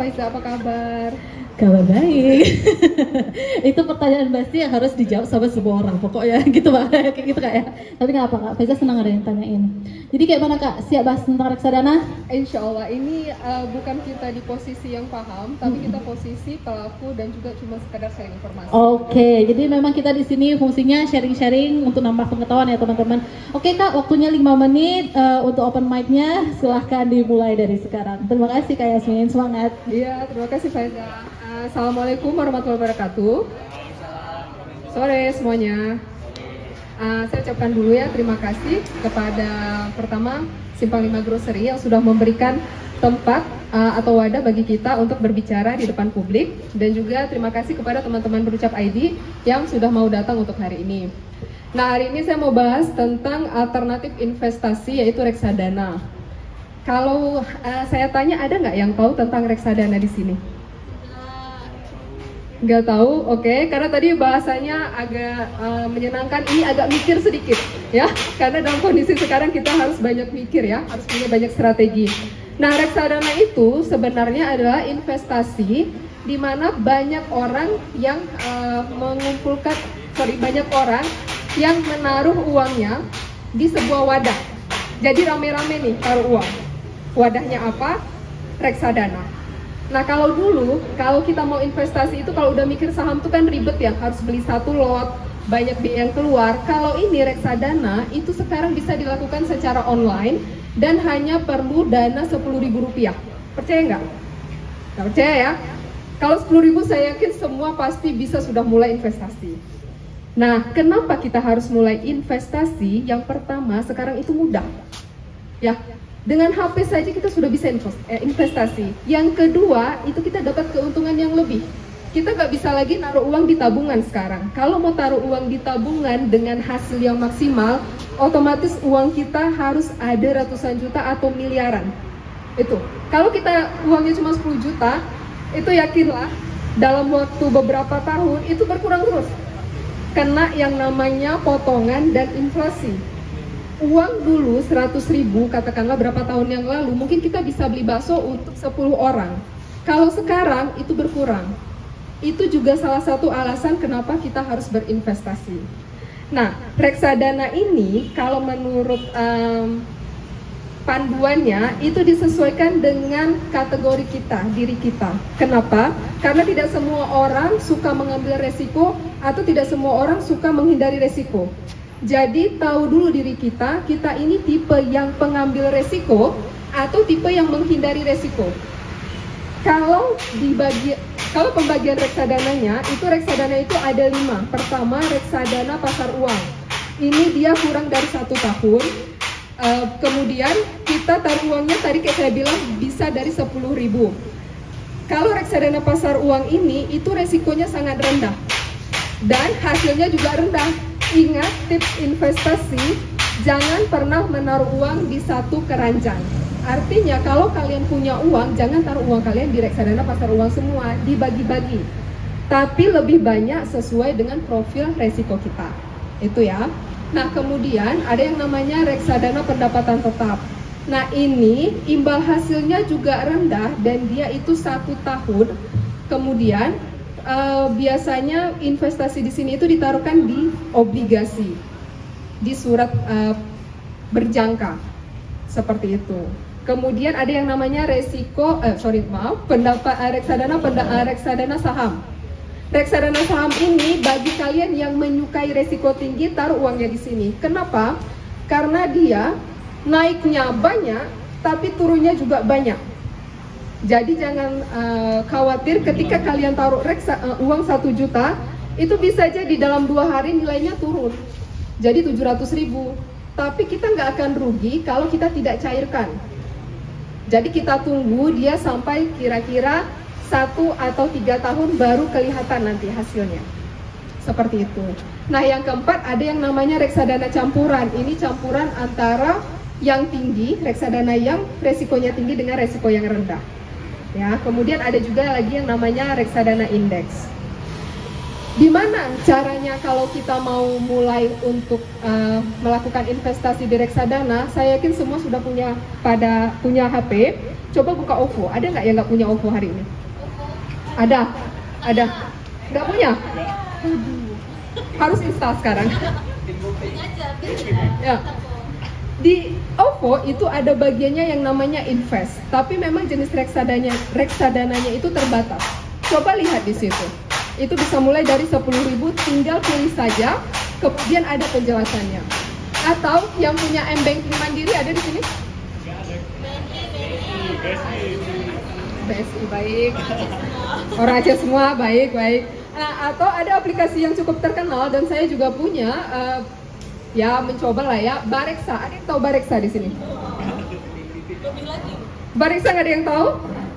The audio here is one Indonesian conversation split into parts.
Faiza, apa kabar? Kabar baik. Itu pertanyaan pasti yang harus dijawab sama semua orang pokoknya gitu Pak. Kayak gitu Kak ya. Tapi nggak apa Kak, Faiza senang ada yang tanyain. Jadi kayak mana Kak, siap bahas tentang reksadana? Insya Allah ini bukan kita di posisi yang paham, tapi kita posisi pelaku dan juga cuma sekedar sharing informasi. Oke, jadi memang kita di sini fungsinya sharing-sharing untuk nambah pengetahuan ya teman-teman. Oke Kak, waktunya 5 menit untuk open mic-nya. Silahkan dimulai dari sekarang. Terima kasih Kak Yasmin, semangat. Iya, terima kasih Faiza. Assalamualaikum warahmatullahi wabarakatuh. Sore semuanya. Saya ucapkan dulu ya terima kasih kepada pertama Simpang 5 Grocery yang sudah memberikan tempat atau wadah bagi kita untuk berbicara di depan publik, dan juga terima kasih kepada teman-teman Berucap ID yang sudah mau datang untuk hari ini. Nah, hari ini saya mau bahas tentang alternatif investasi yaitu reksadana. Kalau saya tanya, ada nggak yang tahu tentang reksadana di sini? Nggak tahu, oke. Karena tadi bahasanya agak menyenangkan, ini agak mikir sedikit ya. Karena dalam kondisi sekarang kita harus banyak mikir ya, harus punya banyak strategi. Nah, reksadana itu sebenarnya adalah investasi di mana banyak orang yang banyak orang yang menaruh uangnya di sebuah wadah. Jadi rame-rame nih taruh uang. Wadahnya apa? Reksadana. Nah, kalau dulu, kalau kita mau investasi itu kalau udah mikir saham itu kan ribet ya, harus beli satu lot, banyak biaya yang keluar. Kalau ini reksadana, itu sekarang bisa dilakukan secara online dan hanya perlu dana Rp10.000. Percaya nggak? Nggak percaya ya? Kalau 10.000 saya yakin semua pasti bisa sudah mulai investasi. Nah, kenapa kita harus mulai investasi? Yang pertama, sekarang itu mudah. Ya, dengan HP saja kita sudah bisa investasi. Yang kedua, itu kita dapat keuntungan yang lebih. Kita nggak bisa lagi naruh uang di tabungan sekarang. Kalau mau taruh uang di tabungan dengan hasil yang maksimal, otomatis uang kita harus ada ratusan juta atau miliaran. Itu. Kalau kita uangnya cuma 10 juta, itu yakinlah dalam waktu beberapa tahun itu berkurang terus. Kena yang namanya potongan dan inflasi. Uang dulu 100.000 katakanlah berapa tahun yang lalu mungkin kita bisa beli bakso untuk 10 orang. Kalau sekarang itu berkurang. Itu juga salah satu alasan kenapa kita harus berinvestasi. Nah, reksadana ini kalau menurut panduannya itu disesuaikan dengan kategori kita, diri kita. Kenapa? Karena tidak semua orang suka mengambil resiko atau tidak semua orang suka menghindari resiko. Jadi tahu dulu diri kita, kita ini tipe yang pengambil resiko atau tipe yang menghindari resiko. Kalau pembagian reksadananya, itu reksadana itu ada 5. Pertama, reksadana pasar uang. Ini dia kurang dari 1 tahun. Kemudian kita taruh uangnya tadi kayak saya bilang bisa dari 10.000. Kalau reksadana pasar uang ini, itu resikonya sangat rendah dan hasilnya juga rendah. Ingat tips investasi, jangan pernah menaruh uang di satu keranjang. Artinya kalau kalian punya uang, jangan taruh uang kalian di reksadana pasar uang semua, dibagi-bagi. Tapi lebih banyak sesuai dengan profil resiko kita. Itu ya. Nah, kemudian ada yang namanya reksadana pendapatan tetap. Nah, ini imbal hasilnya juga rendah dan dia itu 1 tahun. Kemudian biasanya investasi di sini itu ditaruhkan di obligasi, di surat berjangka seperti itu. Kemudian ada yang namanya reksadana saham. Reksadana saham ini bagi kalian yang menyukai resiko tinggi, taruh uangnya di sini. Kenapa? Karena dia naiknya banyak, tapi turunnya juga banyak. Jadi jangan khawatir ketika kalian taruh uang 1 juta, itu bisa aja di dalam 2 hari nilainya turun. Jadi 700.000. Tapi kita nggak akan rugi kalau kita tidak cairkan. Jadi kita tunggu dia sampai kira-kira 1 atau 3 tahun baru kelihatan nanti hasilnya. Seperti itu. Nah, yang keempat ada yang namanya reksadana campuran. Ini campuran antara yang tinggi, reksadana yang resikonya tinggi dengan resiko yang rendah. Ya, kemudian ada juga lagi yang namanya reksadana indeks. Gimana caranya kalau kita mau mulai untuk melakukan investasi di reksadana? Saya yakin semua sudah punya HP. Coba buka OVO. Ada nggak yang nggak punya OVO hari ini? Ada. Nggak punya? Harus install sekarang. Ya. Di OVO itu ada bagiannya yang namanya invest, tapi memang jenis reksadananya itu terbatas. Coba lihat di situ. Itu bisa mulai dari 10.000, tinggal pilih saja, kemudian ada penjelasannya. Atau yang punya M-Banking Mandiri ada di sini? BSI, baik. Orang Aceh semua, baik. Nah, atau ada aplikasi yang cukup terkenal dan saya juga punya, ya mencoba lah ya, Bareksa. Ada yang tahu Bareksa di sini? Bareksa nggak ada yang tahu?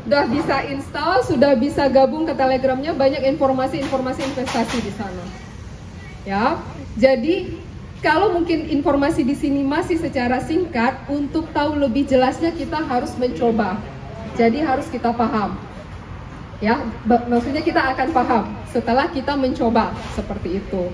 Sudah bisa install, sudah bisa gabung ke Telegramnya, banyak informasi investasi di sana. Ya, jadi kalau mungkin informasi di sini masih secara singkat, untuk tahu lebih jelasnya kita harus mencoba. Jadi harus kita paham. Ya, maksudnya kita akan paham setelah kita mencoba seperti itu.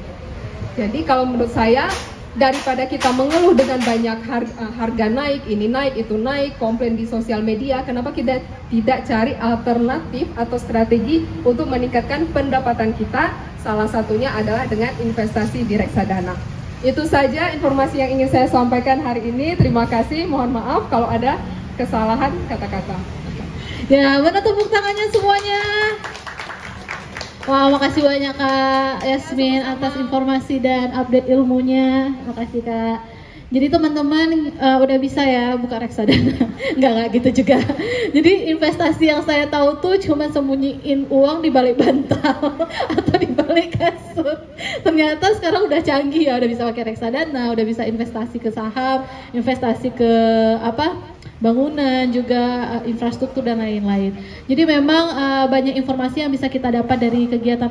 Jadi kalau menurut saya, daripada kita mengeluh dengan banyak harga naik, ini naik, itu naik, komplain di sosial media, kenapa kita tidak cari alternatif atau strategi untuk meningkatkan pendapatan kita? Salah satunya adalah dengan investasi di reksadana. Itu saja informasi yang ingin saya sampaikan hari ini. Terima kasih, mohon maaf kalau ada kesalahan kata-kata. Ya, mana tepuk tangannya semuanya. Wah, makasih banyak Kak Yasmin atas informasi dan update ilmunya. Makasih Kak. Jadi teman-teman udah bisa ya buka reksadana. Enggak gitu juga. Jadi investasi yang saya tahu tuh cuma sembunyiin uang di balik bantal atau di balik kasur. Ternyata sekarang udah canggih ya, udah bisa pakai reksadana, udah bisa investasi ke saham, investasi ke bangunan, juga infrastruktur dan lain-lain. Jadi memang banyak informasi yang bisa kita dapat dari kegiatan